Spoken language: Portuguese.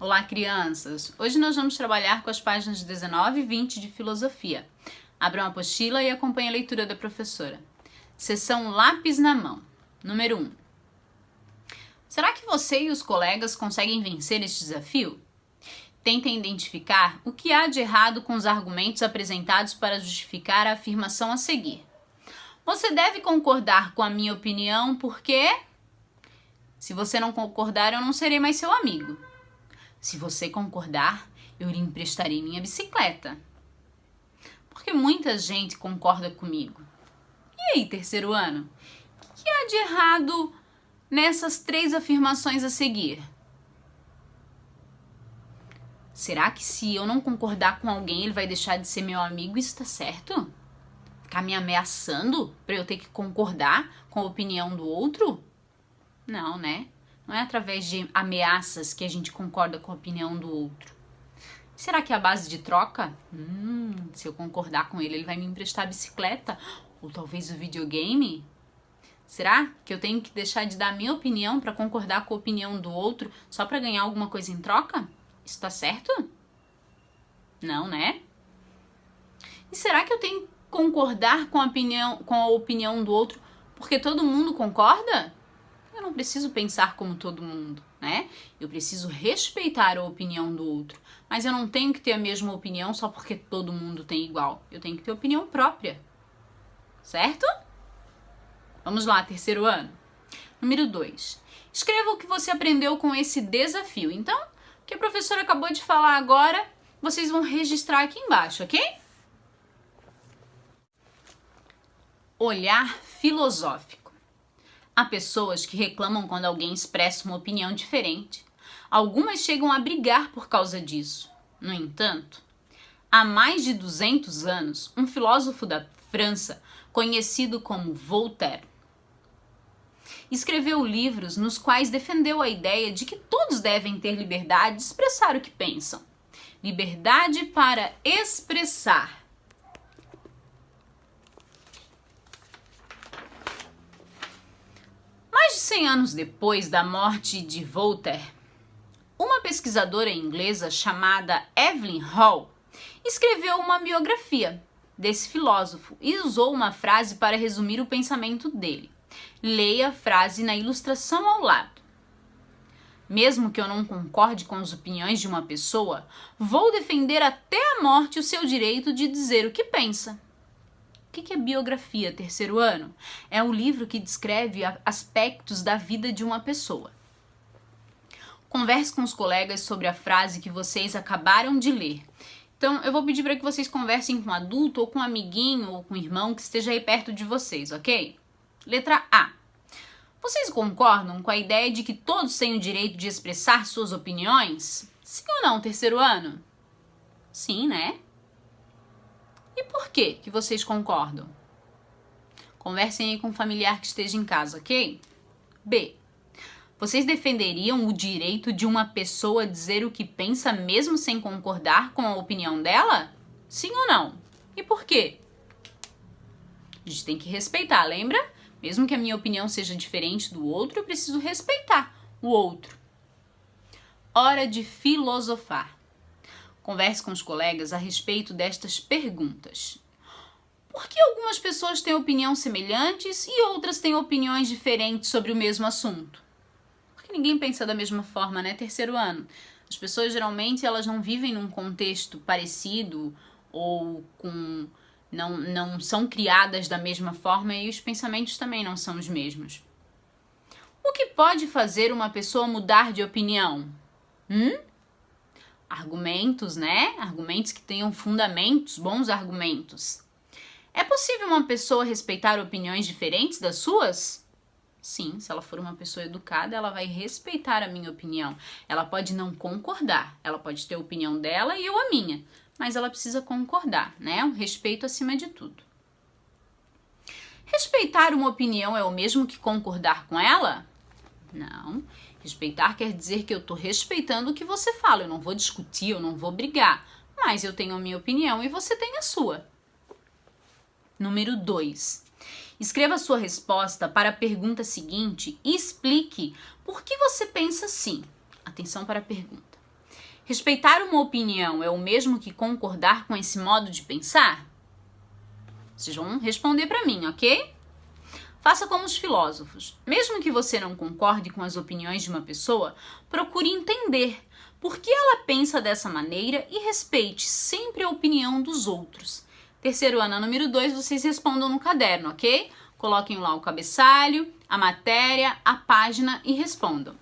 Olá, crianças! Hoje nós vamos trabalhar com as páginas 19 e 20 de Filosofia. Abram a apostila e acompanhem a leitura da professora. Seção Lápis na Mão. Número 1. Será que você e os colegas conseguem vencer este desafio? Tentem identificar o que há de errado com os argumentos apresentados para justificar a afirmação a seguir. Você deve concordar com a minha opinião porque... Se você não concordar, eu não serei mais seu amigo. Se você concordar, eu lhe emprestarei minha bicicleta. Porque muita gente concorda comigo. E aí, terceiro ano? O que há de errado nessas 3 afirmações a seguir? Será que se eu não concordar com alguém, ele vai deixar de ser meu amigo? Isso tá certo? Ficar me ameaçando para eu ter que concordar com a opinião do outro? Não, né? Não é através de ameaças que a gente concorda com a opinião do outro. Será que é a base de troca? Se eu concordar com ele, ele vai me emprestar a bicicleta? Ou talvez o videogame? Será que eu tenho que deixar de dar a minha opinião para concordar com a opinião do outro só para ganhar alguma coisa em troca? Isso tá certo? Não, né? E será que eu tenho que concordar com a opinião do outro porque todo mundo concorda? Eu não preciso pensar como todo mundo, né? Eu preciso respeitar a opinião do outro. Mas eu não tenho que ter a mesma opinião só porque todo mundo tem igual. Eu tenho que ter opinião própria. Certo? Vamos lá, terceiro ano. Número 2. Escreva o que você aprendeu com esse desafio. Então, o que a professora acabou de falar agora, vocês vão registrar aqui embaixo, ok? Olhar filosófico. Há pessoas que reclamam quando alguém expressa uma opinião diferente. Algumas chegam a brigar por causa disso. No entanto, há mais de 200 anos, um filósofo da França, conhecido como Voltaire, escreveu livros nos quais defendeu a ideia de que todos devem ter liberdade de expressar o que pensam. Liberdade para expressar. Mais de 100 anos depois da morte de Voltaire, uma pesquisadora inglesa chamada Evelyn Hall escreveu uma biografia desse filósofo e usou uma frase para resumir o pensamento dele. Leia a frase na ilustração ao lado. Mesmo que eu não concorde com as opiniões de uma pessoa, vou defender até a morte o seu direito de dizer o que pensa. O que é biografia, terceiro ano? É um livro que descreve aspectos da vida de uma pessoa. Converse com os colegas sobre a frase que vocês acabaram de ler. Então, eu vou pedir para que vocês conversem com um adulto, ou com um amiguinho, ou com um irmão que esteja aí perto de vocês, ok? Letra A. Vocês concordam com a ideia de que todos têm o direito de expressar suas opiniões? Sim ou não, terceiro ano? Sim, né? E por que vocês concordam? Conversem aí com um familiar que esteja em casa, ok? B. Vocês defenderiam o direito de uma pessoa dizer o que pensa mesmo sem concordar com a opinião dela? Sim ou não? E por quê? A gente tem que respeitar, lembra? Mesmo que a minha opinião seja diferente do outro, eu preciso respeitar o outro. Hora de filosofar. Converse com os colegas a respeito destas perguntas. Por que algumas pessoas têm opiniões semelhantes e outras têm opiniões diferentes sobre o mesmo assunto? Porque ninguém pensa da mesma forma, né? Terceiro ano. As pessoas geralmente elas não vivem num contexto parecido ou não são criadas da mesma forma e os pensamentos também não são os mesmos. O que pode fazer uma pessoa mudar de opinião? Argumentos, né? Argumentos que tenham fundamentos, bons argumentos. É possível uma pessoa respeitar opiniões diferentes das suas? Sim, se ela for uma pessoa educada, ela vai respeitar a minha opinião. Ela pode não concordar, ela pode ter a opinião dela e eu a minha, mas ela precisa concordar, né? Um respeito acima de tudo. Respeitar uma opinião é o mesmo que concordar com ela? Não. Respeitar quer dizer que eu estou respeitando o que você fala. Eu não vou discutir, eu não vou brigar. Mas eu tenho a minha opinião e você tem a sua. Número 2. Escreva sua resposta para a pergunta seguinte e explique por que você pensa assim. Atenção para a pergunta. Respeitar uma opinião é o mesmo que concordar com esse modo de pensar? Vocês vão responder para mim, ok? Faça como os filósofos. Mesmo que você não concorde com as opiniões de uma pessoa, procure entender por que ela pensa dessa maneira e respeite sempre a opinião dos outros. Terceiro ano, número 2, vocês respondam no caderno, ok? Coloquem lá o cabeçalho, a matéria, a página e respondam.